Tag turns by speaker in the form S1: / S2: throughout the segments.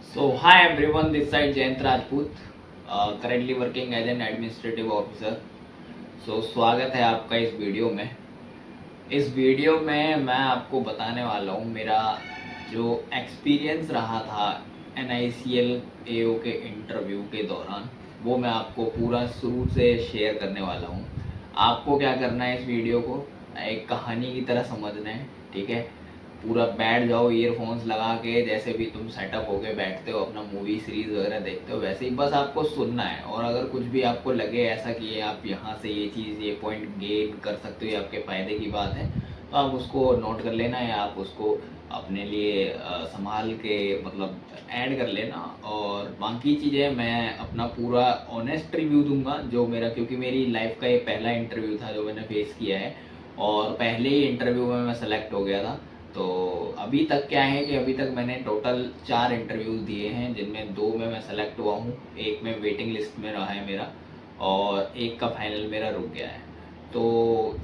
S1: So, hi everyone, this side Jayant Rajput, currently working as an administrative officer. So, स्वागत है आपका इस video में। इस वीडियो में मैं आपको बताने वाला हूँ मेरा जो एक्सपीरियंस रहा था NICL AO के इंटरव्यू के दौरान, वो मैं आपको पूरा शुरू से शेयर करने वाला हूँ। आपको क्या करना है, इस वीडियो को एक कहानी की तरह समझना है, ठीक है। पूरा बैठ जाओ ईयरफोन्स लगा के, जैसे भी तुम सेटअप होके बैठते हो अपना मूवी सीरीज वगैरह देखते हो वैसे ही बस आपको सुनना है। और अगर कुछ भी आपको लगे ऐसा कि ये आप यहाँ से ये चीज़ ये पॉइंट गेन कर सकते हो, ये आपके फ़ायदे की बात है, तो आप उसको नोट कर लेना या आप उसको अपने लिए संभाल के मतलब ऐड कर लेना। और बाकी चीज़ें मैं अपना पूरा ऑनेस्ट रिव्यू दूंगा जो मेरा, क्योंकि मेरी लाइफ का ये पहला इंटरव्यू था जो मैंने फेस किया है और पहले ही इंटरव्यू में मैं सेलेक्ट हो गया था। तो अभी तक क्या है कि अभी तक मैंने टोटल 4 इंटरव्यूज़ दिए हैं, जिनमें 2 में मैं सेलेक्ट हुआ हूँ, एक में वेटिंग लिस्ट में रहा है मेरा और एक का फाइनल मेरा रुक गया है। तो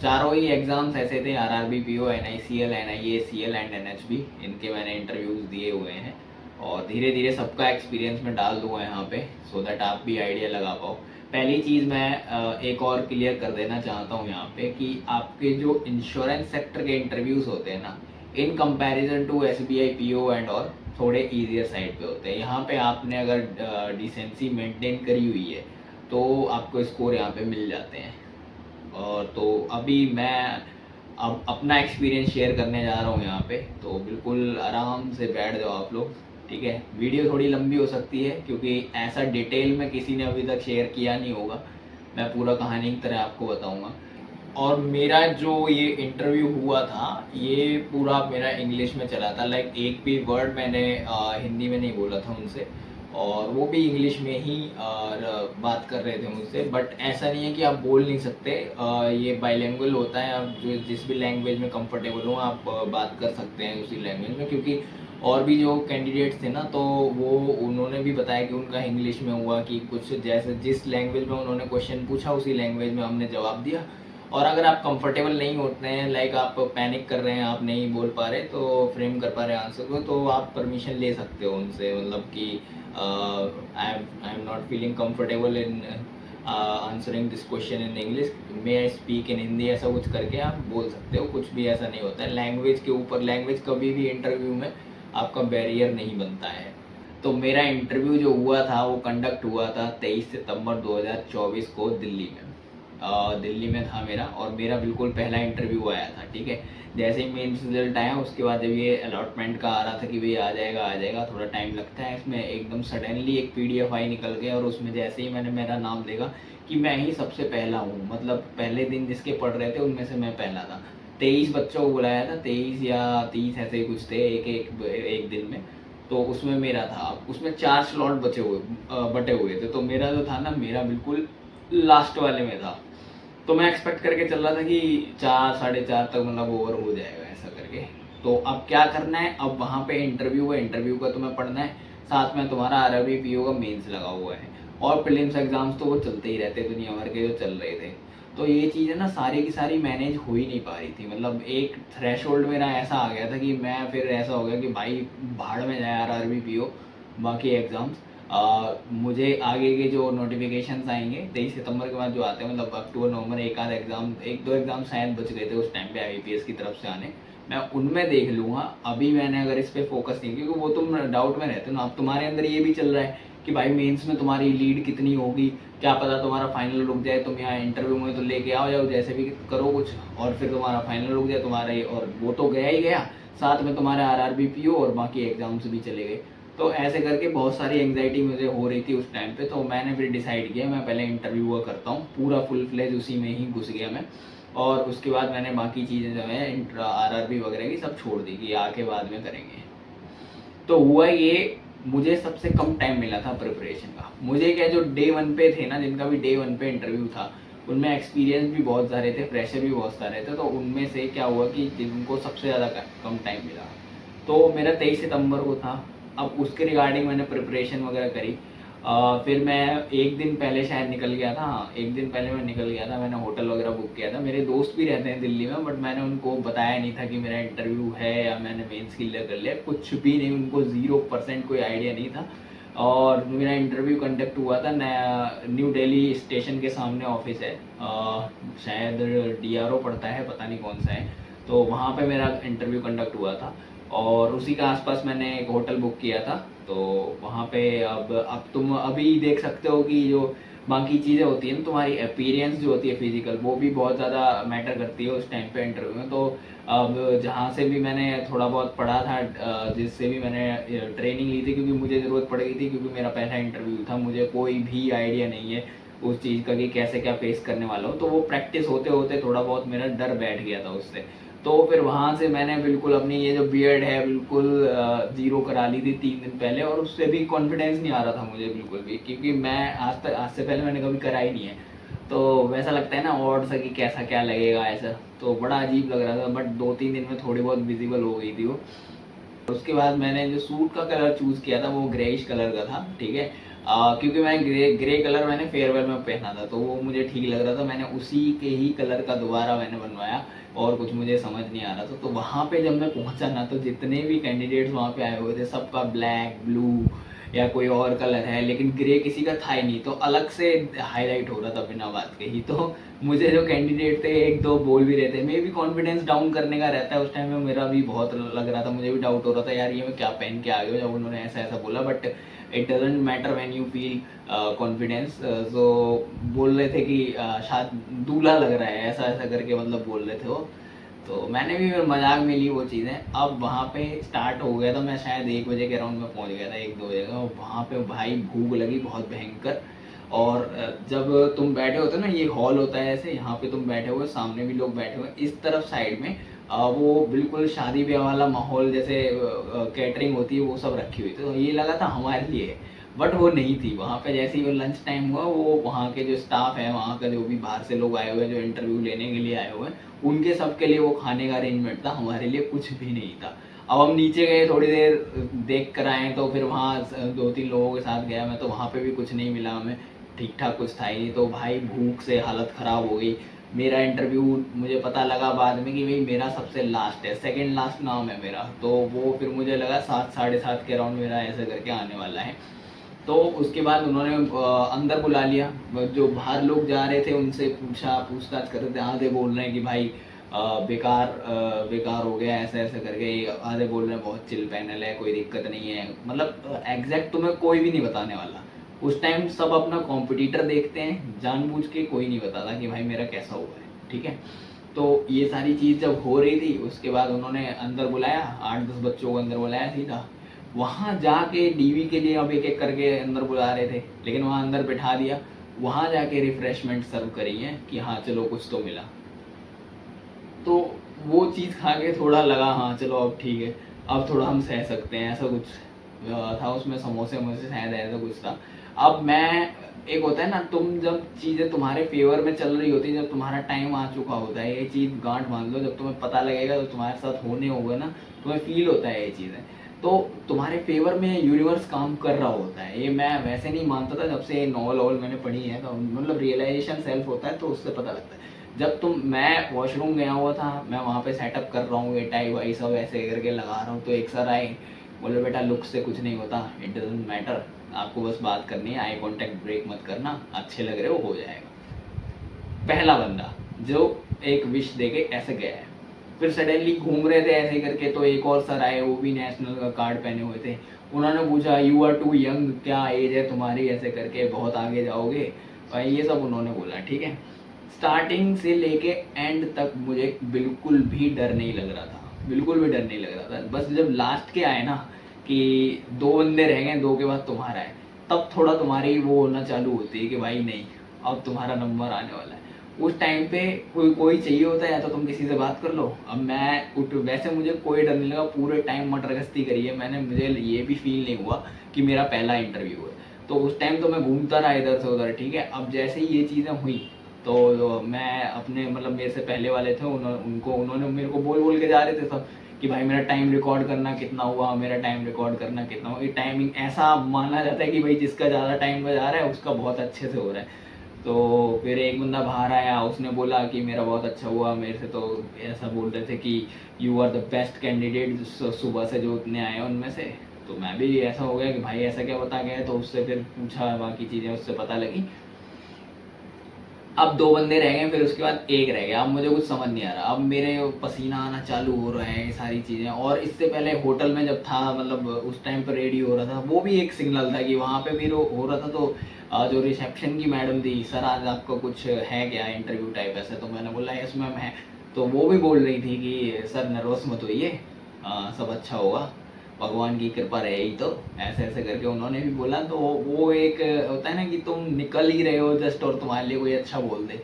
S1: चारों ही एग्ज़ाम्स ऐसे थे, RRB PO, NICL, NIACL and NHB, इनके मैंने इंटरव्यूज़ दिए हुए हैं। और धीरे धीरे सबका एक्सपीरियंस मैं डाल दूँगा यहाँ पे, सो दैट आप भी आइडिया लगा पाओ। पहली चीज़ मैं एक और क्लियर कर देना चाहता हूँ यहाँ पे कि आपके जो इंश्योरेंस सेक्टर के इंटरव्यूज़ होते हैं ना, in comparison to SBI PO and और थोड़े ईजियर साइड पे होते हैं। यहाँ पे आपने अगर डिसेंसी मेंटेन करी हुई है तो आपको स्कोर यहाँ पे मिल जाते हैं। और तो अभी मैं अब अपना एक्सपीरियंस शेयर करने जा रहा हूँ यहाँ पे, तो बिल्कुल आराम से बैठ जाओ आप लोग, ठीक है। वीडियो थोड़ी लंबी हो सकती है क्योंकि ऐसा डिटेल में किसी ने अभी तक शेयर किया नहीं होगा, मैं पूरा कहानी की तरह आपको बताऊँगा। और मेरा जो ये इंटरव्यू हुआ था ये पूरा मेरा इंग्लिश में चला था, लाइक एक भी वर्ड मैंने हिंदी में नहीं बोला था उनसे, और वो भी इंग्लिश में ही बात कर रहे थे मुझसे। बट ऐसा नहीं है कि आप बोल नहीं सकते, ये बाइलिंगुअल होता है, आप जो जिस भी लैंग्वेज में कंफर्टेबल हो आप बात कर सकते हैं उसी लैंग्वेज में। क्योंकि और भी जो कैंडिडेट्स थे ना, तो वो उन्होंने भी बताया कि उनका इंग्लिश में हुआ कि कुछ जैसे जिस लैंग्वेज में उन्होंने क्वेश्चन पूछा उसी लैंग्वेज में हमने जवाब दिया। और अगर आप कंफर्टेबल नहीं होते हैं, लाइक आप पैनिक कर रहे हैं, आप नहीं बोल पा रहे तो फ्रेम कर पा रहे हैं आंसर को, तो आप परमिशन ले सकते हो उनसे, मतलब कि I am not feeling comfortable in answering this question in English, may I speak in Hindi, ऐसा कुछ करके आप बोल सकते हो। कुछ भी ऐसा नहीं होता है लैंग्वेज के ऊपर, लैंग्वेज कभी भी इंटरव्यू में आपका बैरियर नहीं बनता है। तो मेरा इंटरव्यू जो हुआ था वो कंडक्ट हुआ था 23 सितंबर 2024 को दिल्ली में। दिल्ली में था मेरा, और मेरा बिल्कुल पहला इंटरव्यू आया था, ठीक है। जैसे ही मेंस रिजल्ट आया उसके बाद जब ये अलॉटमेंट का आ रहा था कि भाई आ जाएगा आ जाएगा, थोड़ा टाइम लगता है इसमें, एकदम सडनली एक PDF आई निकल गया और उसमें जैसे ही मैंने मेरा नाम देखा कि मैं ही सबसे पहला हूँ, मतलब पहले दिन जिसके पढ़ रहे थे उनमें से मैं पहला था। 23 बच्चों को बुलाया था, 23 या 30 ऐसे ही कुछ थे एक दिन में। तो उसमें मेरा था, उसमें 4 स्लॉट बटे हुए थे, तो मेरा जो था ना, मेरा बिल्कुल लास्ट वाले में था। तो मैं एक्सपेक्ट करके चल रहा था कि 4 साढ़े 4 तक मतलब ओवर हो जाएगा ऐसा करके। तो अब क्या करना है, अब वहाँ पे इंटरव्यू है, इंटरव्यू का तुम्हें पढ़ना है, साथ में तुम्हारा RRB PO का मेंस लगा हुआ है, और प्रीलिम्स एग्जाम्स तो वो चलते ही रहते दुनिया भर के जो चल रहे थे। तो ये चीज़ें ना सारी की सारी मैनेज हो ही नहीं पा रही थी, मतलब एक थ्रेशोल्ड मेरा ऐसा आ गया था कि मैं फिर ऐसा हो गया कि भाई भाड़ में जाए RRB PO, बाकी एग्ज़ाम्स। मुझे आगे के जो नोटिफिकेशंस आएंगे 23 सितंबर के बाद जो आते हैं, मतलब अक्टूबर नवंबर, एक आध एग्ज़ाम, एक दो एग्ज़ाम शायद बच गए थे उस टाइम पे IBPS की तरफ से आने, मैं उनमें देख लूँगा। अभी मैंने अगर इस पर फोकस नहीं, क्योंकि वो तुम डाउट में रहते हो ना, अब तुम्हारे अंदर ये भी चल रहा है कि भाई मेंस में तुम्हारी लीड कितनी होगी, क्या पता तुम्हारा फाइनल रुक जाए, तुम यहाँ इंटरव्यू में तो लेके आओ जाओ जैसे भी करो कुछ, और फिर तुम्हारा फाइनल रुक जाए तुम्हारा, और वो तो गया ही गया, साथ में तुम्हारे RRB PO और बाकी एग्जाम्स भी चले गए। तो ऐसे करके बहुत सारी एंग्जाइटी मुझे हो रही थी उस टाइम पे। तो मैंने फिर डिसाइड किया मैं पहले इंटरव्यू हुआ करता हूँ, पूरा फुल फ्लेज उसी में ही घुस गया मैं, और उसके बाद मैंने बाकी चीज़ें जो है RRB वगैरह की सब छोड़ दी कि आके बाद में करेंगे। तो हुआ ये, मुझे सबसे कम टाइम मिला था प्रिपरेशन का। मुझे क्या, जो डे 1 पे थे ना, जिनका भी डे 1 पे इंटरव्यू था, उनमें एक्सपीरियंस भी बहुत सारे थे, फ्रेशर भी बहुत सारे थे, तो उनमें से क्या हुआ कि जिनको सबसे ज़्यादा कम टाइम मिला, तो मेरा 23 सितंबर को था। अब उसके रिगार्डिंग मैंने प्रिपरेशन वगैरह करी। फिर मैं एक दिन पहले शायद निकल गया था, हाँ एक दिन पहले मैं निकल गया था, मैंने होटल वगैरह बुक किया था। मेरे दोस्त भी रहते हैं दिल्ली में, बट मैंने उनको बताया नहीं था कि मेरा इंटरव्यू है या मैंने मेंस क्लियर कर लिया, कुछ भी नहीं, उनको 0% कोई आइडिया नहीं था। और मेरा इंटरव्यू कंडक्ट हुआ था नया न्यू दिल्ली स्टेशन के सामने ऑफिस है, शायद डीआरओ पड़ता है, पता नहीं कौन सा है, तो वहाँ पे मेरा इंटरव्यू कंडक्ट हुआ था। और उसी के आसपास मैंने एक होटल बुक किया था, तो वहाँ पे अब तुम अभी देख सकते हो कि जो बाकी चीज़ें होती हैं ना, तुम्हारी अपीयरेंस जो होती है फिजिकल, वो भी बहुत ज़्यादा मैटर करती है उस टाइम पे इंटरव्यू में। तो अब जहाँ से भी मैंने थोड़ा बहुत पढ़ा था, जिससे भी मैंने ट्रेनिंग ली थी, क्योंकि मुझे ज़रूरत पड़ गई थी, क्योंकि मेरा पहला इंटरव्यू था, मुझे कोई भी आइडिया नहीं है उस चीज़ का कि कैसे क्या फेस करने वाला हूँ। तो वो प्रैक्टिस होते होते थोड़ा बहुत मेरा डर बैठ गया था उससे। तो फिर वहाँ से मैंने बिल्कुल अपनी ये जो बियर्ड है बिल्कुल ज़ीरो करा ली थी 3 दिन पहले, और उससे भी कॉन्फिडेंस नहीं आ रहा था मुझे बिल्कुल भी, क्योंकि मैं आज से पहले मैंने कभी करा ही नहीं है। तो वैसा लगता है ना ऑड सा कि कैसा क्या लगेगा ऐसा, तो बड़ा अजीब लग रहा था। बट 2-3 दिन में थोड़ी बहुत विजिबल हो गई थी वो। उसके बाद मैंने जो सूट का कलर चूज़ किया था वो ग्रेइश कलर का था, ठीक है। क्योंकि मैं ग्रे कलर मैंने फेयरवेल में पहना था, तो वो मुझे ठीक लग रहा था, मैंने उसी के ही कलर का दोबारा मैंने बनवाया, और कुछ मुझे समझ नहीं आ रहा था। तो वहाँ पे जब मैं पहुँचा ना, तो जितने भी कैंडिडेट्स वहाँ पे आए हुए थे, सबका ब्लैक, ब्लू या कोई और कलर है, लेकिन ग्रे किसी का था ही नहीं, तो अलग से हाईलाइट हो रहा था बिना बात के ही। तो मुझे जो कैंडिडेट थे एक दो बोल भी रहे थे, मे भी कॉन्फिडेंस डाउन करने का रहता है उस टाइम में, मेरा भी बहुत लग रहा था, मुझे भी डाउट हो रहा था यार ये मैं क्या पहन के आ गया जब उन्होंने ऐसा ऐसा बोला। But it doesn't matter when you feel confidence. जो बोल रहे थे कि शायद दूल्हा लग रहा है, ऐसा ऐसा करके मतलब बोल रहे थे वो। तो मैंने भी फिर मजाक में ली वो चीज़ें। अब वहाँ पे स्टार्ट हो गया था, मैं शायद 1 बजे के अराउंड में पहुँच गया था, 1-2 बजे का। वहाँ पे भाई भूख लगी बहुत भयंकर। और जब तुम बैठे होते हो ना, ये हॉल होता है ऐसे, यहाँ पे तुम बैठे हुए, सामने भी लोग बैठे हुए, इस तरफ साइड में वो बिल्कुल शादी ब्याह वाला माहौल, जैसे कैटरिंग होती है वो सब रखी हुई थी, तो ये लगा था हमारे लिए, बट वो नहीं थी। वहाँ पे जैसे ही वो लंच टाइम हुआ, वो वहाँ के जो स्टाफ है, वहाँ का जो भी बाहर से लोग आए हुए हैं जो इंटरव्यू लेने के लिए आए हुए हैं, उनके सबके लिए वो खाने का अरेंजमेंट था, हमारे लिए कुछ भी नहीं था। अब हम नीचे गए, थोड़ी देर देख कर आए, तो फिर वहाँ 2-3 लोगों के साथ गया मैं, तो वहाँ पे भी कुछ नहीं मिला हमें, ठीक ठाक कुछ था ही नहीं। तो भाई भूख से हालत ख़राब हो गई। मेरा इंटरव्यू मुझे पता लगा बाद में कि भाई मेरा सबसे लास्ट है, सेकंड लास्ट नाम है मेरा, तो वो फिर मुझे लगा 7 7:30 के अराउंड मेरा ऐसा करके आने वाला है। तो उसके बाद उन्होंने अंदर बुला लिया, जो बाहर लोग जा रहे थे उनसे पूछताछ कर रहे थे, आधे बोल रहे हैं कि भाई बेकार हो गया ऐसा ऐसा करके, आधे बोल रहे हैं बहुत चिल पैनल है, कोई दिक्कत नहीं है। मतलब एग्जैक्ट तुम्हें कोई भी नहीं बताने वाला उस टाइम, सब अपना कॉम्पिटिटर देखते हैं, जानबूझ के कोई नहीं बताता कि भाई मेरा कैसा हुआ है, ठीक है। तो ये सारी चीज़ जब हो रही थी, उसके बाद उन्होंने अंदर बुलाया, 8-10 बच्चों को अंदर बुलाया सीधा। वहाँ जाके डीवी के लिए अब एक एक करके अंदर बुला रहे थे, लेकिन वहाँ अंदर बिठा दिया। वहाँ जाके रिफ्रेशमेंट सर्व करी है कि हाँ चलो कुछ तो मिला। तो वो चीज़ खा के थोड़ा लगा हाँ चलो अब ठीक है, अब थोड़ा हम सह सकते हैं, ऐसा कुछ था उसमें, समोसे वमोसे शायद ऐसा कुछ था। अब मैं, एक होता है ना, तुम जब चीज़ें तुम्हारे फेवर में चल रही होती है, जब तुम्हारा टाइम आ चुका होता है, ये चीज़ गांठ बांध लो, जब तुम्हें पता लगेगा तो तुम्हारे साथ होने होगा ना, तुम्हें फील होता है ये चीज़ें, तो तुम्हारे फेवर में यूनिवर्स काम कर रहा होता है। ये मैं वैसे नहीं मानता था, जब से नॉवल वॉवल मैंने पढ़ी है, तो मतलब रियलाइजेशन सेल्फ होता है, तो उससे पता लगता है। जब मैं वॉशरूम गया हुआ था, मैं वहाँ पे सेटअप कर रहा हूँ, ये टाई वाई सब ऐसे करके लगा रहा हूँ, तो एक सर आए, बोले बेटा लुक से कुछ नहीं होता, इट डजेंट मैटर, आपको बस बात करनी है, आई कांटेक्ट ब्रेक मत करना, अच्छे लग रहे हो जाएगा। पहला बंदा जो एक विश दे के ऐसे गया है। फिर सडनली घूम रहे थे ऐसे करके, तो एक और सर आए, वो भी नेशनल का कार्ड पहने हुए थे। उन्होंने पूछा यू आर टू यंग, क्या एज है तुम्हारी, ऐसे करके बहुत आगे जाओगे, और ये सब उन्होंने बोला, ठीक है। स्टार्टिंग से लेके एंड तक मुझे बिल्कुल भी डर नहीं लग रहा था, बिल्कुल भी डर नहीं लग रहा था। बस जब लास्ट के आए ना, कि 2 बंदे रह गए, 2 के बाद तुम्हारा है, तब थोड़ा तुम्हारी वो होना चालू होती है कि भाई नहीं, अब तुम्हारा नंबर आने वाला है। उस टाइम पे कोई चाहिए होता है, या तो तुम किसी से बात कर लो। अब मैं उठ, वैसे मुझे कोई डर नहीं लगा, पूरे टाइम मटरगश्ती करी है मैंने, मुझे ये भी फील नहीं हुआ कि मेरा पहला इंटरव्यू है। तो उस टाइम तो मैं घूमता रहा इधर से उधर, ठीक है। अब जैसे ही ये चीज़ें हुई, तो मैं अपने मतलब मेरे से पहले वाले थे, उन्होंने मेरे को बोल बोल के जा रहे थे सब कि भाई मेरा टाइम रिकॉर्ड करना कितना हुआ, मेरा टाइम रिकॉर्ड करना कितना हुआ। ये टाइमिंग ऐसा माना जाता है कि भाई जिसका ज़्यादा टाइम बजा रहा है उसका बहुत अच्छे से हो रहा है। तो फिर एक बंदा बाहर आया, उसने बोला कि मेरा बहुत अच्छा हुआ, मेरे से तो ऐसा बोल रहे थे कि you are the best candidate सुबह से जो उतने आए उनमें से। तो मैं भी ऐसा हो गया कि भाई ऐसा क्या बता गया, तो उससे फिर पूछा, बाकी चीज़ें उससे पता लगी। अब 2 बंदे रह गए, फिर उसके बाद एक रह गया। अब मुझे कुछ समझ नहीं आ रहा, अब मेरे पसीना आना चालू हो रहा है, ये सारी चीज़ें। और इससे पहले होटल में जब था, मतलब उस टाइम पर रेडी हो रहा था, वो भी एक सिग्नल था कि वहाँ पे भी हो रहा था। तो जो रिसेप्शन की मैडम थी, सर आज आपका कुछ है क्या इंटरव्यू टाइप ऐसा, तो मैंने बोला यस मैम है। तो वो भी बोल रही थी कि सर नर्वस मत होइए, सब अच्छा होगा, भगवान की कृपा रहेगी। तो ऐसे ऐसे करके उन्होंने भी बोला। तो वो एक होता है ना कि तुम निकल ही रहे हो जस्ट और तुम्हारे लिए कोई अच्छा बोल दे,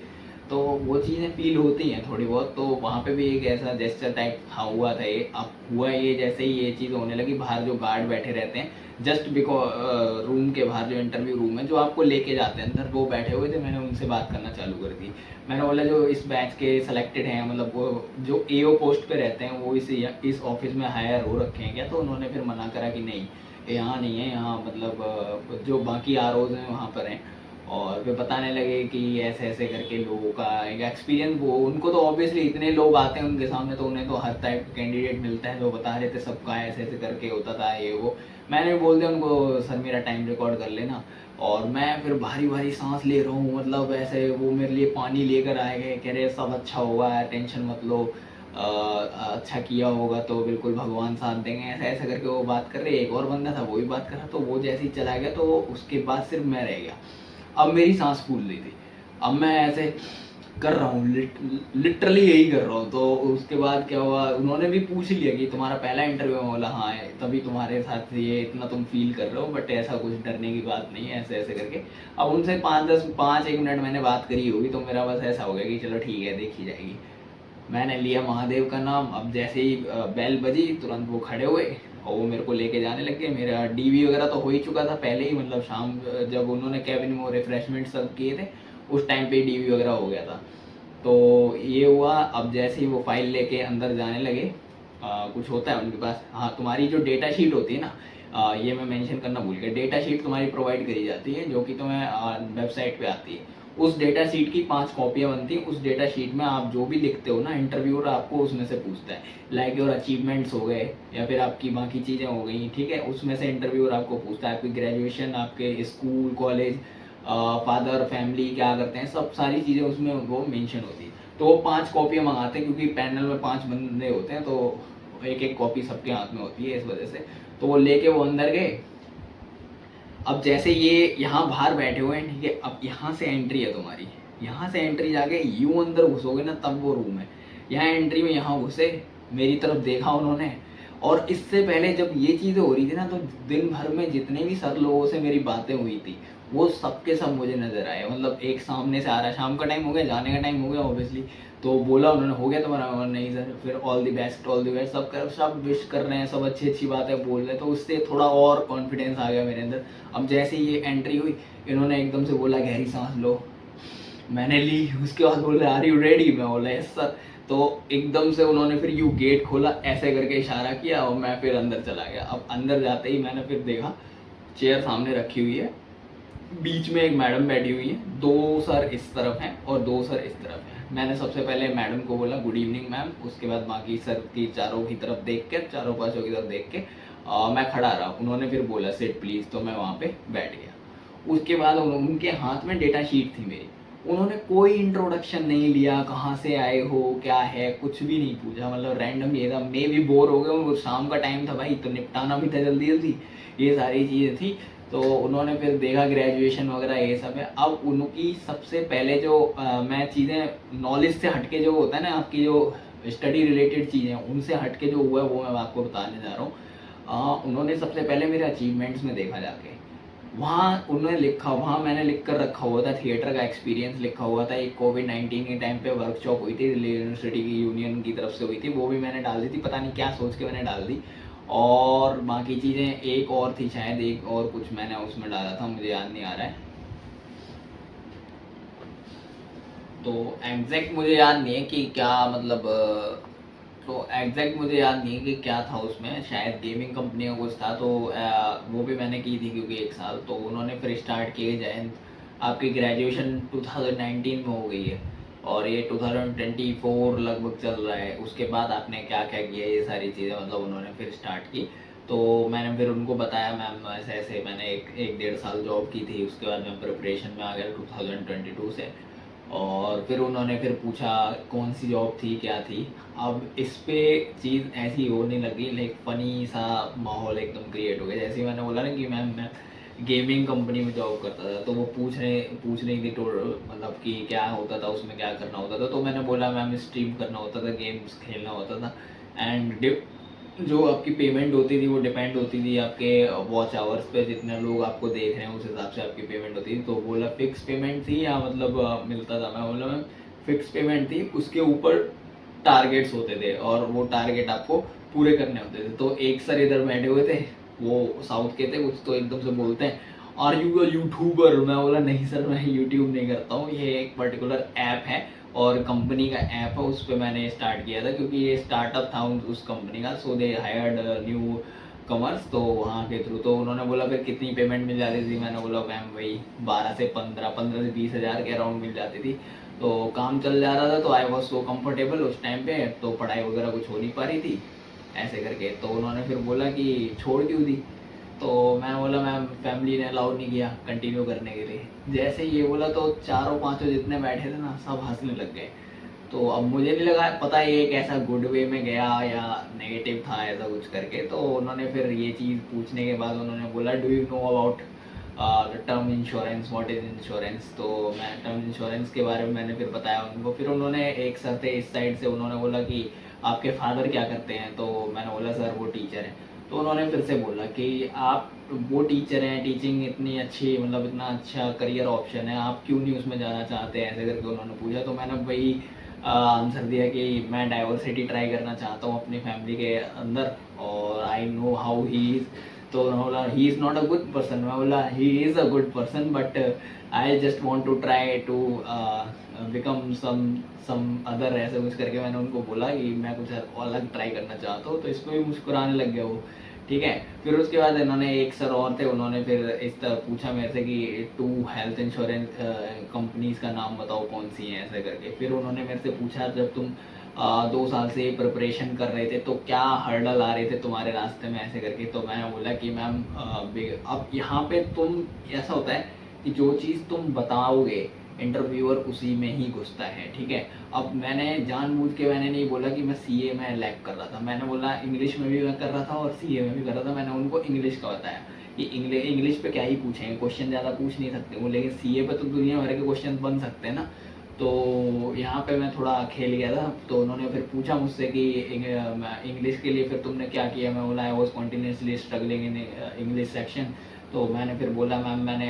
S1: तो वो चीज़ें फील होती हैं थोड़ी बहुत। तो वहाँ पे भी एक ऐसा जेस्चर टाइप हुआ था। ये अब हुआ ये जैसे ही ये चीज़ होने लगी, बाहर जो गार्ड बैठे रहते हैं जस्ट बिकॉज रूम के बाहर, जो इंटरव्यू रूम है जो आपको लेके जाते हैं अंदर, वो बैठे हुए थे। मैंने उनसे बात करना चालू कर दी। मैंने बोला जो इस बैच के सेलेक्टेड हैं, मतलब वो जो एओ पोस्ट पे रहते हैं, वो इस ऑफिस में हायर हो रखे हैं क्या। तो उन्होंने फिर मना करा कि नहीं, यहाँ नहीं है, यहाँ मतलब जो बाकी आर ओज हैं वहाँ पर हैं। और वे बताने लगे कि ऐसे ऐसे करके लोगों का एक एक्सपीरियंस, वो उनको तो ऑब्वियसली इतने लोग आते हैं उनके सामने, तो उन्हें तो हर टाइप का कैंडिडेट मिलता है। तो बता रहे थे सबका ऐसे ऐसे करके होता था ये वो। मैंने भी बोल दिया उनको सर मेरा टाइम रिकॉर्ड कर लेना। और मैं फिर भारी भारी सांस ले रहा हूँ, मतलब ऐसे वो मेरे लिए पानी लेकर आए गए, कह रहे सब अच्छा होगा, टेंशन मत लो, अच्छा किया होगा तो बिल्कुल भगवान साथ देंगे, ऐसा ऐसा करके वो बात कर रहे। एक और बंदा था वो भी बात कर रहा, तो वो जैसे ही चला गया तो उसके बाद सिर्फ मैं रह गया। अब मेरी सांस फूल रही थी, अब मैं ऐसे कर रहा हूँ, लिटरली यही कर रहा हूँ। तो उसके बाद क्या हुआ, उन्होंने भी पूछ लिया कि तुम्हारा पहला इंटरव्यू है, बोला हाँ है, तभी तुम्हारे साथ ये इतना तुम फील कर रहे हो, बट ऐसा कुछ डरने की बात नहीं है, ऐसे ऐसे करके। अब उनसे 5-1 मिनट मैंने बात करी होगी, तो मेरा बस ऐसा हो गया कि चलो ठीक है देखी जाएगी। मैंने लिया महादेव का नाम। अब जैसे ही बेल बजी, तुरंत वो खड़े हुए और वो मेरे को लेके जाने लग गए। मेरा डीवी वगैरह तो हो ही चुका था पहले ही, मतलब शाम जब उन्होंने कैबिन में रिफ्रेशमेंट सर्व किए थे उस टाइम पे डीवी वगैरह हो गया था। तो ये हुआ। अब जैसे ही वो फाइल लेके अंदर जाने लगे, कुछ होता है उनके पास, हाँ तुम्हारी जो डेटा शीट होती है ना, ये मैं मेंशन करना भूल गया, डेटा शीट तुम्हारी प्रोवाइड करी जाती है जो कि तुम्हें वेबसाइट पे आती है। उस डेटा शीट की 5 कॉपियाँ बनती हैं। उस डेटा शीट में आप जो भी लिखते हो ना, इंटरव्यूअर आपको उसमें से पूछता है, लाइक योर अचीवमेंट्स हो गए या फिर आपकी बाकी चीज़ें हो गई, ठीक है, उसमें से इंटरव्यूअर आपको पूछता है आपकी ग्रेजुएशन, आपके स्कूल कॉलेज, फादर फैमिली क्या करते हैं, सब सारी चीज़ें उसमें वो मेंशन होती है। तो वो 5 कॉपियाँ मंगाते हैं, क्योंकि पैनल में 5 बंदे होते हैं, तो एक एक कॉपी सबके हाथ में होती है, इस वजह से। तो वो लेके वो अंदर गए। अब जैसे ये यहाँ बाहर बैठे हुए हैं, ठीक है, अब यहाँ से एंट्री है तुम्हारी, यहाँ से एंट्री जाके यूं अंदर घुसोगे ना, तब वो रूम है। यहाँ एंट्री में यहाँ घुसे, मेरी तरफ देखा उन्होंने। और इससे पहले जब ये चीज़ें हो रही थी ना, तो दिन भर में जितने भी सर लोगों से मेरी बातें हुई थी, वो सबके सब मुझे नजर आए। मतलब एक सामने से आ रहा है, शाम का टाइम हो गया, जाने का टाइम हो गया ऑब्वियसली। तो बोला उन्होंने हो गया तुम्हारा, नहीं सर, फिर all the best all the best सब विश कर रहे हैं, सब अच्छी अच्छी बातें बोल रहे हैं, तो उससे थोड़ा और कॉन्फिडेंस आ गया मेरे अंदर। अब जैसे ही ये एंट्री हुई, इन्होंने एकदम से बोला गहरी सांस लो, मैंने ली। उसके बाद बोल रहे आर यू रेडी, मैं बोला यस सर। तो एकदम से उन्होंने फिर यू गेट खोला, ऐसे करके इशारा किया और मैं फिर अंदर चला गया। अब अंदर जाते ही मैंने फिर देखा चेयर सामने रखी हुई है, बीच में एक मैडम बैठी हुई है, 2 सर इस तरफ हैं और 2 सर इस तरफ हैं। मैंने सबसे पहले मैडम को बोला गुड इवनिंग मैम, उसके बाद बाकी सर की चारों की तरफ देख के, चारों पांचों की तरफ देख के मैं खड़ा रहा। उन्होंने फिर बोला सिट प्लीज, तो मैं वहाँ पे बैठ गया। उसके बाद उनके हाथ में डेटा शीट थी मेरी। उन्होंने कोई इंट्रोडक्शन नहीं लिया, कहाँ से आए हो क्या है, कुछ भी नहीं पूछा, मतलब रैंडम ये था। मैं भी बोर हो गया, शाम का टाइम था भाई, तो निपटाना भी था जल्दी जल्दी, ये सारी चीज़ें थी। तो उन्होंने फिर देखा ग्रेजुएशन वगैरह ये सब है। अब उनकी सबसे पहले जो मैं चीज़ें नॉलेज से हटके, जो होता है ना आपकी जो स्टडी रिलेटेड चीज़ें, उनसे हटके जो हुआ है वो मैं आपको बताने जा रहा हूँ। उन्होंने सबसे पहले मेरे अचीवमेंट्स में देखा जाके, वहाँ उन्होंने लिखा, वहाँ मैंने लिख कर रखा हुआ था थिएटर का एक्सपीरियंस लिखा हुआ था। एक कोविड-19 के टाइम पे वर्कशॉप हुई थी, दिल्ली यूनिवर्सिटी की यूनियन की तरफ से हुई थी, वो भी मैंने डाल दी थी, पता नहीं क्या सोच के मैंने डाल दी। और बाकी चीज़ें एक और थी शायद, एक और कुछ मैंने उसमें डाला था, मुझे याद नहीं आ रहा है। तो एग्जैक्ट मुझे याद नहीं है कि क्या, मतलब तो एग्जैक्ट मुझे याद नहीं कि क्या था उसमें, शायद गेमिंग कंपनी का कुछ था। तो वो भी मैंने की थी क्योंकि 1 साल। तो उन्होंने फिर स्टार्ट किए जैन, आपकी ग्रेजुएशन 2019 में हो गई है और ये 2024 लगभग चल रहा है। उसके बाद आपने क्या क्या किया, ये सारी चीज़ें मतलब उन्होंने फिर स्टार्ट की। तो मैंने फिर उनको बताया मैम ऐसे ऐसे मैंने एक डेढ़ साल जॉब की थी, उसके बाद मैं प्रिपरेशन में आ गया 2022 से। और फिर उन्होंने फिर पूछा कौन सी जॉब थी क्या थी। अब इस पे चीज़ ऐसी होने लगी, लाइक फ़नी सा माहौल एकदम क्रिएट हो गया। जैसे ही मैंने बोला ना कि मैम मैं गेमिंग कंपनी में जॉब करता था, तो वो पूछ रही थी मतलब कि क्या होता था उसमें, क्या करना होता था। तो मैंने बोला मैम स्ट्रीम करना होता था, गेम्स खेलना होता था एंड जो आपकी पेमेंट होती थी वो डिपेंड होती थी आपके वॉच आवर्स पे, जितने लोग आपको देख रहे हैं उस हिसाब से आपकी पेमेंट होती थी। तो बोला फिक्स पेमेंट थी या मतलब मिलता था। मैं बोला मैम फिक्स पेमेंट थी, उसके ऊपर टारगेट्स होते थे और वो टारगेट आपको पूरे करने होते थे। तो एक सर इधर बैठे हुए थे, वो साउथ के थे कुछ, तो एकदम से बोलते हैं आर यू अ यूट्यूबर। मैं बोला नहीं सर मैं यूट्यूब नहीं करता हूँ, ये एक पर्टिकुलर ऐप है और कंपनी का ऐप है, उस पर मैंने स्टार्ट किया था क्योंकि ये स्टार्टअप था उस कंपनी का। सो दे हायर्ड न्यू कमर्स, तो वहाँ के थ्रू। तो उन्होंने बोला फिर कितनी पेमेंट मिल जाती थी। मैंने बोला मैम वही 12 से 15 से 20 हज़ार के अराउंड मिल जाती थी। तो काम चल जा रहा था, तो आई वॉज सो कम्फर्टेबल उस टाइम पे। तो पढ़ाई वगैरह कुछ हो नहीं पा रही थी ऐसे करके। तो उन्होंने फिर बोला कि छोड़ क्यों दी। तो मैंने बोला मैम फैमिली ने अलाउ नहीं किया कंटिन्यू करने के लिए। जैसे ये बोला तो चारों पांचों जितने बैठे थे ना सब हंसने लग गए। तो अब मुझे नहीं लगा पता ये एक ऐसा गुड वे में गया या नेगेटिव था ऐसा कुछ करके। तो उन्होंने फिर ये चीज़ पूछने के बाद उन्होंने बोला do you know about the term insurance, what is insurance. तो मैं टर्म इंश्योरेंस के बारे में मैंने फिर बताया उनको। फिर उन्होंने एक सर थे इस साइड से, उन्होंने बोला कि आपके फादर क्या करते हैं। तो मैंने बोला सर वो टीचर हैं। तो उन्होंने फिर से बोला कि आप वो टीचर हैं, टीचिंग इतनी अच्छी मतलब इतना अच्छा करियर ऑप्शन है, आप क्यों नहीं उसमें जाना चाहते हैं ऐसे करके उन्होंने पूछा। तो मैंने वही आंसर दिया कि मैं डाइवर्सिटी ट्राई करना चाहता हूँ अपनी फैमिली के अंदर और I know how he is. तो उन्होंने बोला he is not a good person. मैं बोला he is a good person but I just want to try to become some other, ऐसे कुछ करके मैंने उनको बोला कि मैं कुछ अलग ट्राई करना चाहता हूँ। तो इस पर भी मुस्कुराने लग गया वो, ठीक है। फिर उसके बाद इन्होंने एक सर और थे, उन्होंने फिर इस तरह पूछा मेरे से कि 2 हेल्थ इंश्योरेंस कंपनीज का नाम बताओ कौन सी हैं ऐसे करके। फिर उन्होंने मेरे से पूछा जब तुम 2 साल से प्रिपरेशन कर रहे थे तो क्या हर्डल आ रहे थे तुम्हारे रास्ते में ऐसे करके। तो मैंने बोला कि मैम अब यहाँ पे तुम ऐसा होता है कि जो चीज़ तुम बताओगे इंटरव्यूअर उसी में ही घुसता है, ठीक है। अब मैंने जानबूझ के मैंने नहीं बोला कि मैं सीए में लैग कर रहा था, मैंने बोला इंग्लिश में भी मैं कर रहा था और सीए में भी कर रहा था। मैंने उनको इंग्लिश का बताया कि इंग्लिश पे क्या ही पूछेंगे, क्वेश्चन ज़्यादा पूछ नहीं सकते वो, लेकिन सीए पे तो दुनिया भर के क्वेश्चन बन सकते हैं ना। तो यहाँ पे मैं थोड़ा खेल गया था। तो उन्होंने फिर पूछा मुझसे कि इंग्लिश के लिए फिर तुमने क्या किया। मैं बोला I was continuously struggling in English section. तो मैंने फिर बोला मैम मैंने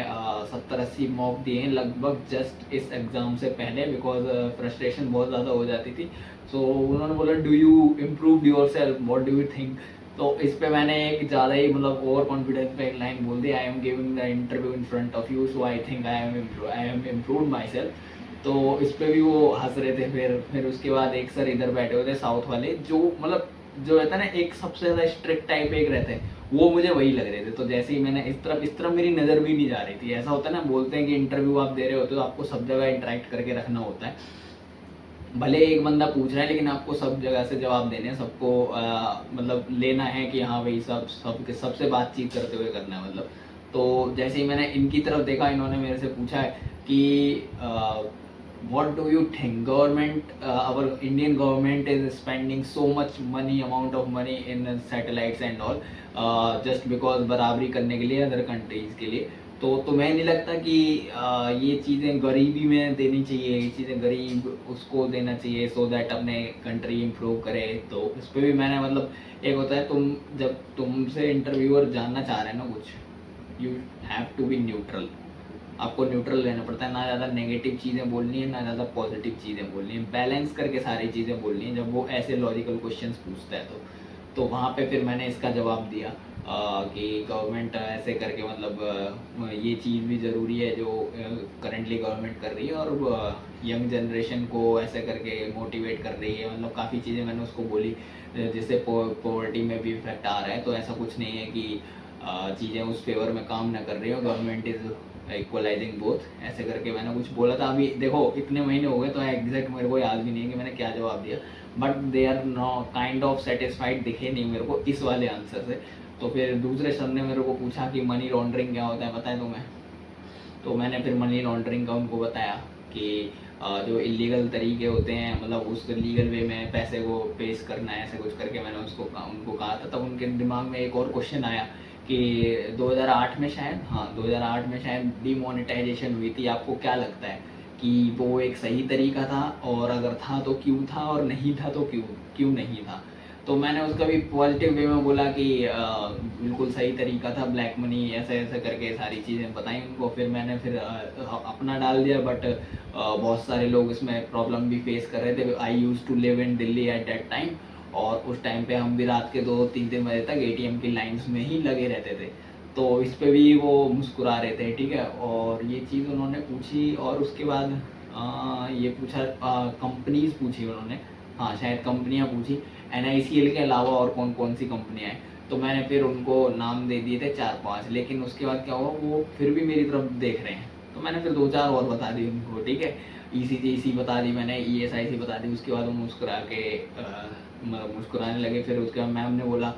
S1: 70-80 मॉक दिए हैं लगभग जस्ट इस एग्ज़ाम से पहले, बिकॉज फ्रस्ट्रेशन बहुत ज़्यादा हो जाती थी। सो उन्होंने बोला do you improve your self, what do you think. तो इस पे मैंने एक ज़्यादा ही मतलब ओवर कॉन्फिडेंस पे एक लाइन बोल दी, I am giving the interview in front of you so I think I am improve myself. तो इस पे भी वो हंस रहे थे। फिर उसके बाद एक सर इधर बैठे हुए थे साउथ वाले, जो मतलब जो रहता है ना एक सबसे ज़्यादा स्ट्रिक्ट टाइप एक रहते हैं, वो मुझे वही लग रहे थे। तो जैसे ही मैंने इस तरफ मेरी नज़र भी नहीं जा रही थी। ऐसा होता है ना, बोलते हैं कि इंटरव्यू आप दे रहे होते हो तो आपको सब जगह इंटरेक्ट करके रखना होता है। भले एक बंदा पूछ रहा है लेकिन आपको सब जगह से जवाब देने हैं, सबको मतलब लेना है कि हाँ भाई सबसे बातचीत करते हुए करना है मतलब। तो जैसे ही मैंने इनकी तरफ देखा, इन्होंने मेरे से पूछा है कि what do you think government our Indian government is spending so much money amount of money in satellites and all just because बराबरी करने के लिए अदर कंट्रीज के लिए। तो तुम्हें नहीं लगता कि ये चीज़ें गरीबी में देनी चाहिए, ये चीज़ें गरीब उसको देना चाहिए सो दैट अपने कंट्री इम्प्रूव करे। तो इस पर भी मैंने मतलब एक होता है तुम जब तुमसे इंटरव्यूअर जानना चाह रहे हैं ना कुछ, you have to be neutral. आपको न्यूट्रल रहना पड़ता है, ना ज़्यादा नेगेटिव चीज़ें बोलनी है ना ज़्यादा पॉजिटिव चीज़ें बोलनी है, बैलेंस करके सारी चीज़ें बोलनी है जब वो ऐसे लॉजिकल क्वेश्चंस पूछता है। तो वहाँ पे फिर मैंने इसका जवाब दिया। कि गवर्नमेंट ऐसे करके मतलब ये चीज़ भी ज़रूरी है जो करंटली गवर्नमेंट कर रही है, और यंग जनरेशन को ऐसे करके मोटिवेट कर रही है। मतलब काफ़ी चीज़ें मैंने उसको बोली जिससे पॉवर्टी में भी इफेक्ट आ रहा है। तो ऐसा कुछ नहीं है कि चीज़ें उस फेवर में काम ना कर रही हो, गवर्नमेंट इज़ इक्वलाइजिंग बोथ, ऐसे करके मैंने कुछ बोला था। अभी देखो इतने महीने हो गए तो एग्जैक्ट मेरे को याद भी नहीं है कि मैंने क्या जवाब दिया, but they are no kind of satisfied दिखे नहीं मेरे को इस वाले आंसर से। तो फिर दूसरे सर ने मेरे को पूछा कि मनी लॉन्ड्रिंग क्या होता है, पता है तुम्हें? तो मैंने फिर मनी लॉन्ड्रिंग का उनको बताया कि जो इलीगल तरीके होते हैं, मतलब उस लीगल वे में पैसे को पेश करना है, ऐसे कुछ करके मैंने उनको कहा था। तब उनके दिमाग में एक और क्वेश्चन आया कि 2008 में शायद, हाँ 2008 में शायद डीमोनेटाइजेशन हुई थी। आपको क्या लगता है कि वो एक सही तरीका था, और अगर था तो क्यों था, और नहीं था तो क्यों क्यों नहीं था? तो मैंने उसका भी पॉजिटिव वे में बोला कि बिल्कुल सही तरीका था, ब्लैक मनी ऐसे ऐसे करके सारी चीज़ें बताई उनको। फिर मैंने फिर अपना डाल दिया, बट बहुत सारे लोग इसमें प्रॉब्लम भी फेस कर रहे थे। I used to live in Delhi at that time, और उस टाइम पे हम भी रात के 2-3 बजे तक एटीएम की लाइंस में ही लगे रहते थे। तो इस पे भी वो मुस्कुरा रहे थे, ठीक है। और ये चीज़ उन्होंने पूछी, और उसके बाद ये पूछा, कंपनीज पूछी उन्होंने, हाँ शायद कंपनियाँ पूछी, NICL के अलावा और कौन कौन सी कंपनियाँ हैं। तो मैंने फिर उनको नाम दे दिए थे 4-5, लेकिन उसके बाद क्या हुआ, वो फिर भी मेरी तरफ देख रहे हैं। तो मैंने फिर 2-4 और बता दी उनको, ठीक है। ECGC बता दी मैंने, ESIC बता दी। उसके बाद वो मुस्कुरा के मुस्कुराने लगे। फिर उसके बाद मैम ने बोला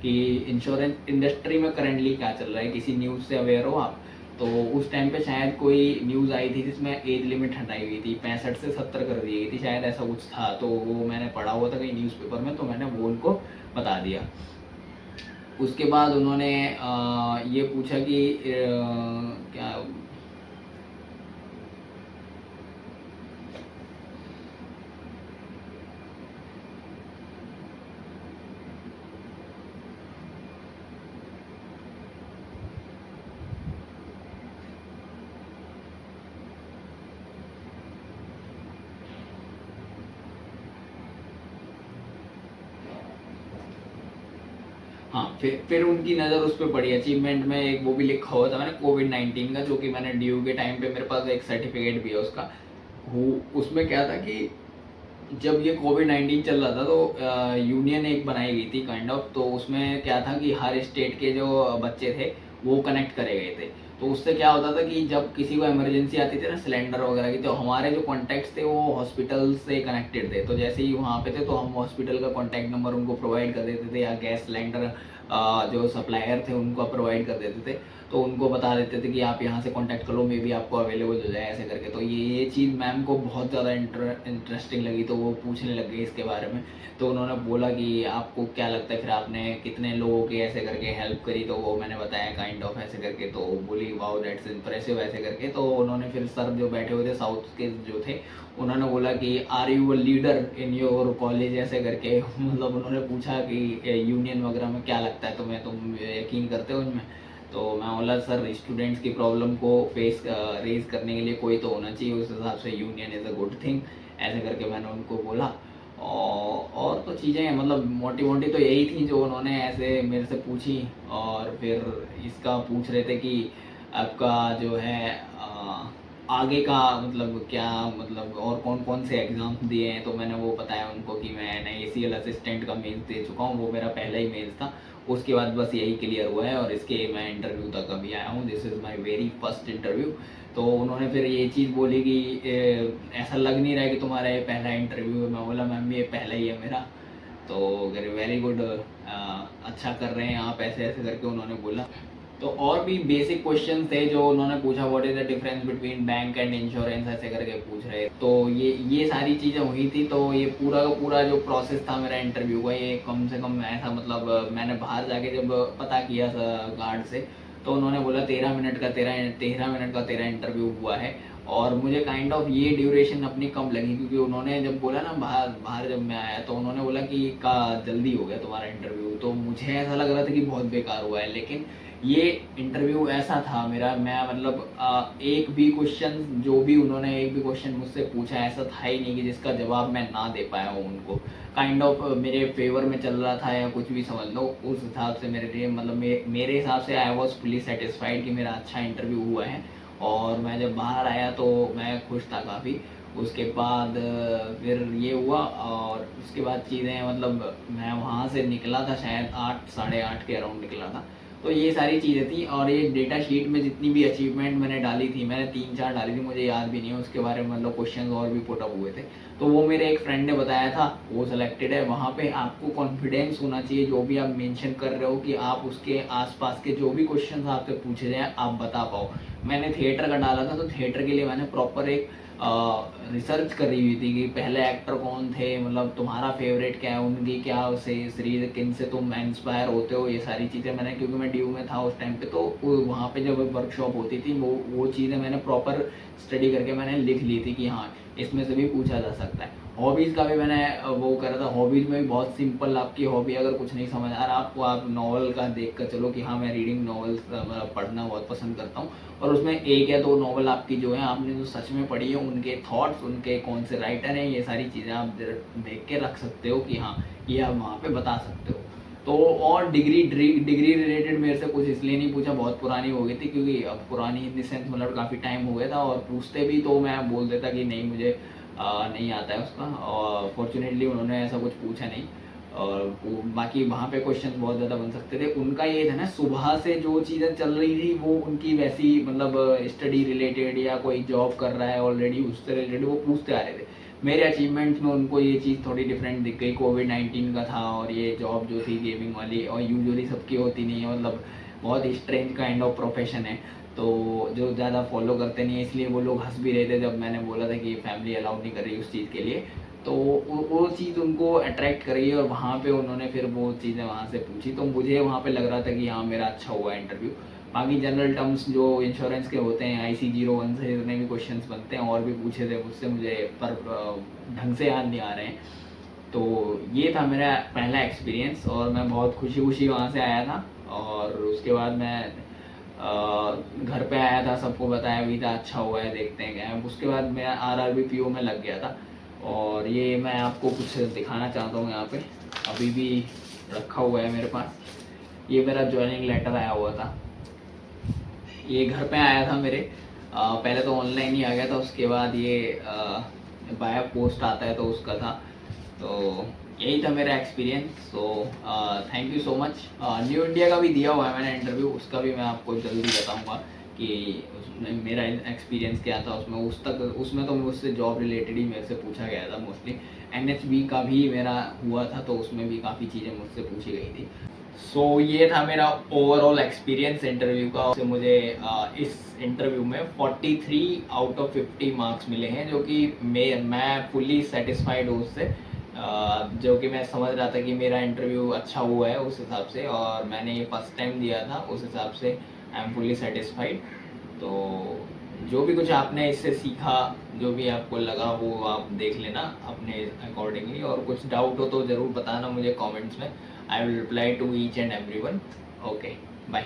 S1: कि इंश्योरेंस इंडस्ट्री में करंटली क्या चल रहा है, किसी न्यूज़ से अवेयर हो आप? तो उस टाइम पे शायद कोई न्यूज़ आई थी जिसमें एज लिमिट हटाई हुई थी, 65 से 70 कर दी गई थी, शायद ऐसा कुछ था। तो वो मैंने पढ़ा हुआ था कहीं न्यूज़पेपर में, तो मैंने वो उनको बता दिया। उसके बाद उन्होंने ये पूछा कि क्या, हाँ फिर उनकी नज़र उस पर पड़ी। अचीवमेंट में एक वो भी लिखा हुआ था मैंने, कोविड-19 का, जो कि मैंने ड्यू के टाइम पे मेरे पास एक सर्टिफिकेट भी है उसका। उसमें क्या था कि जब ये कोविड-19 चल रहा था तो यूनियन एक बनाई गई थी काइंड ऑफ। तो उसमें क्या था कि हर स्टेट के जो बच्चे थे वो कनेक्ट करे गए थे। तो उससे क्या होता था कि जब किसी को इमरजेंसी आती थी ना सिलेंडर वगैरह की, तो हमारे जो कॉन्टैक्ट्स थे वो हॉस्पिटल से कनेक्टेड थे। तो जैसे ही वहाँ पे थे तो हम हॉस्पिटल का कॉन्टैक्ट नंबर उनको प्रोवाइड कर देते थे, या गैस सिलेंडर जो सप्लायर थे उनको प्रोवाइड कर देते थे। तो उनको बता देते थे कि आप यहाँ से कांटेक्ट कर लो, मे बी आपको अवेलेबल हो जाए, ऐसे करके। तो ये चीज़ मैम को बहुत ज़्यादा इंटरेस्टिंग लगी, तो वो पूछने लग गई इसके बारे में। तो उन्होंने बोला कि आपको क्या लगता है, फिर आपने कितने लोगों की ऐसे करके हेल्प करी? तो वो मैंने बताया काइंड ऑफ ऐसे करके। तो बोली वाओ दैट्स इम्प्रेसिव, ऐसे करके। तो उन्होंने फिर सर जो बैठे हुए थे साउथ के जो थे, उन्होंने बोला कि are you a leader in your college, ऐसे करके। मतलब उन्होंने पूछा कि यूनियन वगैरह में क्या लगता है तुम्हें, तुम यकीन करते हो इनमें? तो मैं बोला सर स्टूडेंट्स की प्रॉब्लम को फेस रेज करने के लिए कोई तो होना चाहिए, उस हिसाब से union is a good thing, ऐसे करके मैंने उनको बोला। और तो चीज़ें मतलब मोटी मोटी तो यही थी जो उन्होंने ऐसे मेरे से पूछी। और फिर इसका पूछ रहे थे कि आपका जो है आगे का मतलब क्या, मतलब और कौन कौन से एग्ज़ाम्स दिए हैं। तो मैंने वो बताया उनको कि मैं NICL असिस्टेंट का मेंस दे चुका हूँ, वो मेरा पहला ही मेंस था। उसके बाद बस यही क्लियर हुआ है, और इसके मैं इंटरव्यू तक अभी आया हूँ, this is my very first interview. तो उन्होंने फिर ये चीज़ बोली कि ऐसा लग नहीं रहा है कि तुम्हारा ये पहला इंटरव्यू है। मैं बोला मैम ये पहला ही है मेरा। तो वेरी गुड, अच्छा कर रहे हैं आप, ऐसे ऐसे करके उन्होंने बोला। तो और भी बेसिक क्वेश्चन थे जो उन्होंने पूछा, what is the difference between bank and insurance, ऐसे करके पूछ रहे। तो ये सारी चीज़ें हुई थी। तो ये पूरा का पूरा जो प्रोसेस था मेरा इंटरव्यू का, ये कम से कम ऐसा मतलब मैंने बाहर जाके जब पता किया गार्ड से, तो उन्होंने बोला 13 मिनट का तेरा इंटरव्यू हुआ है। और मुझे काइंड ऑफ ये ड्यूरेशन अपनी कम लगी, क्योंकि उन्होंने जब बोला ना बाहर बाहर जब मैं आया तो उन्होंने बोला कि का जल्दी हो गया तुम्हारा इंटरव्यू, तो मुझे ऐसा लग रहा था कि बहुत बेकार हुआ है। लेकिन ये इंटरव्यू ऐसा था मेरा, मैं मतलब एक भी क्वेश्चन जो भी उन्होंने एक भी क्वेश्चन मुझसे पूछा ऐसा था ही नहीं कि जिसका जवाब मैं ना दे पाया हूँ उनको। काइंड ऑफ मेरे फेवर में चल रहा था या कुछ भी समझ लो, उस हिसाब से मेरे लिए मतलब मेरे हिसाब से आई वॉज फुली सेटिस्फाइड कि मेरा अच्छा इंटरव्यू हुआ है। और मैं जब बाहर आया तो मैं खुश था काफ़ी। उसके बाद फिर ये हुआ, और उसके बाद चीज़ें मतलब मैं वहाँ से निकला था शायद 8 साढ़े 8 के अराउंड निकला था। तो ये सारी चीज़ें थी, और ये डेटा शीट में जितनी भी अचीवमेंट मैंने डाली थी, मैंने 3-4 डाली थी, मुझे याद भी नहीं है उसके बारे में, मतलब क्वेश्चन और भी पुट अप हुए थे। तो वो मेरे एक फ्रेंड ने बताया था, वो सिलेक्टेड है। वहाँ पे आपको कॉन्फिडेंस होना चाहिए, जो भी आप मेंशन कर रहे हो कि आप उसके आसपास के जो भी क्वेश्चन आपसे पूछे जाए आप बता पाओ। मैंने थिएटर का डाला था, तो थिएटर के लिए मैंने प्रॉपर एक रिसर्च करी हुई थी कि पहले एक्टर कौन थे, मतलब तुम्हारा फेवरेट क्या है, उनकी क्या से सीरीज किन से तुम इंस्पायर होते हो, ये सारी चीज़ें मैंने, क्योंकि मैं ड्यू में था उस टाइम पे, तो वहाँ पे जब वर्कशॉप होती थी वो चीज़ें मैंने प्रॉपर स्टडी करके मैंने लिख ली थी कि हाँ इसमें से भी पूछा जा सकता है। हॉबीज़ का भी मैंने वो करा था। हॉबीज़ में भी बहुत सिंपल, आपकी हॉबी अगर कुछ नहीं समझ आ रहा आपको, आप नॉवल का देख कर चलो कि हाँ मैं रीडिंग नॉवेल्स पढ़ना बहुत पसंद करता हूँ, और उसमें 1 या 2 नॉवल आपकी जो है आपने जो सच में पढ़ी है, उनके थॉट्स, उनके कौन से राइटर हैं, ये सारी चीज़ें आप देख के रख सकते हो कि हाँ ये आप वहाँ पे बता सकते हो। तो और डिग्री रिलेटेड मेरे से कुछ इसलिए नहीं पूछा, बहुत पुरानी हो गई थी, क्योंकि अब पुरानी इन द सेंस मतलब काफ़ी टाइम हो गया था, और पूछते भी तो मैं बोल देता कि नहीं मुझे नहीं आता है उसका, और फॉर्चुनेटली उन्होंने ऐसा कुछ पूछा नहीं। और बाकी वहाँ पे क्वेश्चन बहुत ज़्यादा बन सकते थे। उनका ये था ना, सुबह से जो चीज़ें चल रही थी वो उनकी वैसी मतलब स्टडी रिलेटेड या कोई जॉब कर रहा है ऑलरेडी उससे रिलेटेड वो पूछते आ रहे थे। मेरे अचीवमेंट्स में उनको ये चीज़ थोड़ी डिफरेंट दिख गई, कोविड-19 का था और ये जॉब जो थी गेमिंग वाली, और यूजुअली सबकी होती नहीं है, मतलब बहुत स्ट्रेंज काइंड ऑफ प्रोफेशन है, तो जो ज़्यादा फॉलो करते नहीं है, इसलिए वो लोग हंस भी रहे थे जब मैंने बोला था कि फैमिली अलाउ नहीं कर रही उस चीज़ के लिए। तो वो चीज़ उनको अट्रैक्ट करी, और वहाँ पे उन्होंने फिर वो चीज़ें वहाँ से पूछी, तो मुझे वहाँ पे लग रहा था कि हाँ मेरा अच्छा हुआ इंटरव्यू। बाकी जनरल टर्म्स जो इंश्योरेंस के होते हैं, IC01 से जितने भी क्वेश्चंस बनते हैं और भी पूछे थे मुझसे, मुझे पर ढंग से याद नहीं आ रहे हैं। तो ये था मेरा पहला एक्सपीरियंस, और मैं बहुत खुशी खुशी वहाँ से आया था। और उसके बाद मैं घर पे आया था, सबको बताया भी था अच्छा हुआ है, देखते हैं क्या है। उसके बाद मैं RRB PO में लग गया था, और ये मैं आपको कुछ दिखाना चाहता हूँ यहाँ पे, अभी भी रखा हुआ है मेरे पास। ये मेरा ज्वाइनिंग लेटर आया हुआ था, ये घर पे आया था मेरे। पहले तो ऑनलाइन ही आ गया था, उसके बाद ये बाय पोस्ट आता है तो उसका था। तो यही था मेरा experience. So thank you so much. New India का भी दिया हुआ है मैंने इंटरव्यू, उसका भी मैं आपको जल्दी बताऊंगा कि उसमें मेरा एक्सपीरियंस क्या था। उसमें तो मुझसे जॉब रिलेटेड ही मेरे से पूछा गया था मोस्टली। NHB का भी मेरा हुआ था, तो उसमें भी काफ़ी चीज़ें मुझसे पूछी गई थी। सो ये था मेरा ओवरऑल एक्सपीरियंस इंटरव्यू का। उससे मुझे इस इंटरव्यू में 43 आउट ऑफ 50 मार्क्स मिले हैं, जो कि मैं फुली सेटिस्फाइड हूँ उससे। जो कि मैं समझ रहा था कि मेरा इंटरव्यू अच्छा हुआ है उस हिसाब से, और मैंने ये फर्स्ट टाइम दिया था, उस हिसाब से आई एम फुली सेटिस्फाइड। तो जो भी कुछ आपने इससे सीखा, जो भी आपको लगा वो आप देख लेना अपने अकॉर्डिंगली, और कुछ डाउट हो तो ज़रूर बताना मुझे कमेंट्स में। I will reply to each and every one. Okay, bye.